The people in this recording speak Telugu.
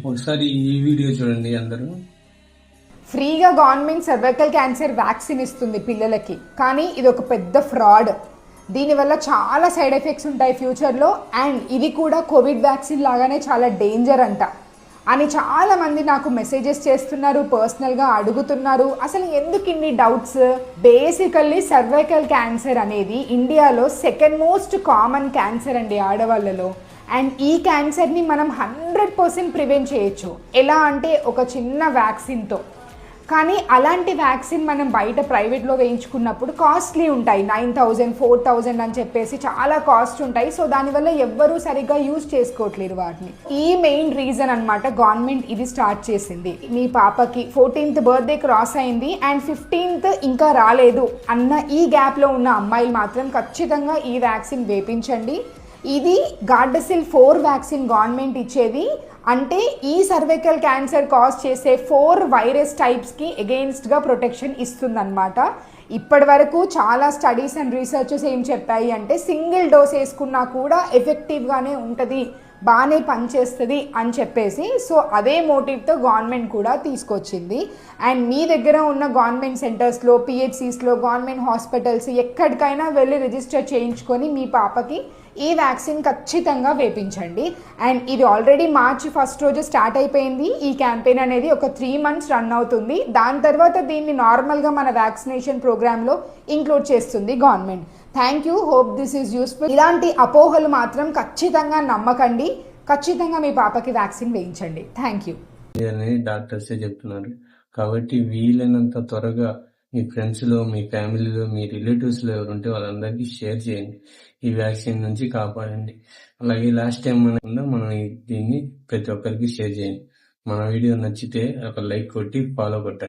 ఒకసారి ఈ వీడియో చూడండి అందరూ. ఫ్రీగా గవర్నమెంట్ సర్వైకల్ క్యాన్సర్ వ్యాక్సిన్ ఇస్తుంది పిల్లలకి, కానీ ఇది ఒక పెద్ద ఫ్రాడ్. దీనివల్ల చాలా సైడ్ ఎఫెక్ట్స్ ఉంటాయి ఫ్యూచర్లో, అండ్ ఇది కూడా కోవిడ్ వ్యాక్సిన్ లాగానే చాలా డేంజర్ అంట అని చాలామంది నాకు మెసేజెస్ చేస్తున్నారు, పర్సనల్గా అడుగుతున్నారు. అసలు ఎందుకు ఇన్ని డౌట్స్? బేసికల్లీ సర్వైకల్ క్యాన్సర్ అనేది ఇండియాలో సెకండ్ మోస్ట్ కామన్ క్యాన్సర్ అండి ఆడవాళ్ళలో. అండ్ ఈ క్యాన్సర్ని మనం 100% ప్రివెంట్ చేయొచ్చు. ఎలా అంటే ఒక చిన్న వ్యాక్సిన్తో. కానీ అలాంటి వ్యాక్సిన్ మనం బయట ప్రైవేట్లో వేయించుకున్నప్పుడు కాస్ట్లీ ఉంటాయి, 9,000 4,000 అని చెప్పేసి చాలా కాస్ట్ ఉంటాయి. సో దానివల్ల ఎవ్వరూ సరిగ్గా యూజ్ చేసుకోవట్లేరు వాటిని. ఈ మెయిన్ రీజన్ అనమాట గవర్నమెంట్ ఇది స్టార్ట్ చేసింది. మీ పాపకి 14th బర్త్డే క్రాస్ అయింది అండ్ 15th ఇంకా రాలేదు అన్న ఈ గ్యాప్లో ఉన్న అమ్మాయిలు మాత్రం ఖచ్చితంగా ఈ వ్యాక్సిన్ వేపించండి. ఇది గార్డసిల్ 4 వ్యాక్సిన్ గవర్నమెంట్ ఇచ్చేది. అంటే ఈ సర్వైకల్ క్యాన్సర్ కాజ్ చేసే 4 వైరస్ టైప్స్కి ఎగెయిన్స్ట్గా ప్రొటెక్షన్ ఇస్తుందన్నమాట. ఇప్పటి వరకు చాలా స్టడీస్ అండ్ రీసెర్చెస్ ఏం చెప్పాయి అంటే సింగిల్ డోస్ వేసుకున్నా కూడా ఎఫెక్టివ్గానే ఉంటుంది, బాగానే పనిచేస్తుంది అని చెప్పేసి. సో అదే మోటివ్తో గవర్నమెంట్ కూడా తీసుకొచ్చింది. అండ్ మీ దగ్గర ఉన్న గవర్నమెంట్ సెంటర్స్లో, పిహెచ్సిస్లో, గవర్నమెంట్ హాస్పిటల్స్ ఎక్కడికైనా వెళ్ళి రిజిస్టర్ చేయించుకొని మీ పాపకి ఈ వ్యాక్సిన్ ఖచ్చితంగా వేపించండి. అండ్ ఇది ఆల్రెడీ March 1 రోజు స్టార్ట్ అయిపోయింది. ఈ క్యాంపెయిన్ అనేది ఒక 3 months రన్ అవుతుంది. దాని తర్వాత దీన్ని నార్మల్గా మన వ్యాక్సినేషన్ ప్రోగ్రాంలో ఇంక్లూడ్ చేస్తుంది government. Thank you, hope this is useful. ఇలాంటి అపోహలు మాత్రం ఖచ్చితంగా నమ్మకండి. ఖచ్చితంగా మీ పాపకి వ్యాక్సిన్ వేయించండి. థ్యాంక్ యూ అని డాక్టర్సే చెప్తున్నారు. కాబట్టి వీలైనంత త్వరగా మీ ఫ్రెండ్స్లో, మీ ఫ్యామిలీలో, మీ రిలేటివ్స్లో ఎవరుంటే వాళ్ళందరికీ షేర్ చేయండి. ఈ వ్యాక్సిన్ నుంచి కాపాడండి. అలాగే లాస్ట్ టైం మనం దీన్ని ప్రతి ఒక్కరికి షేర్ చేయండి. మన వీడియో నచ్చితే ఒక లైక్ కొట్టి ఫాలో కొట్టండి.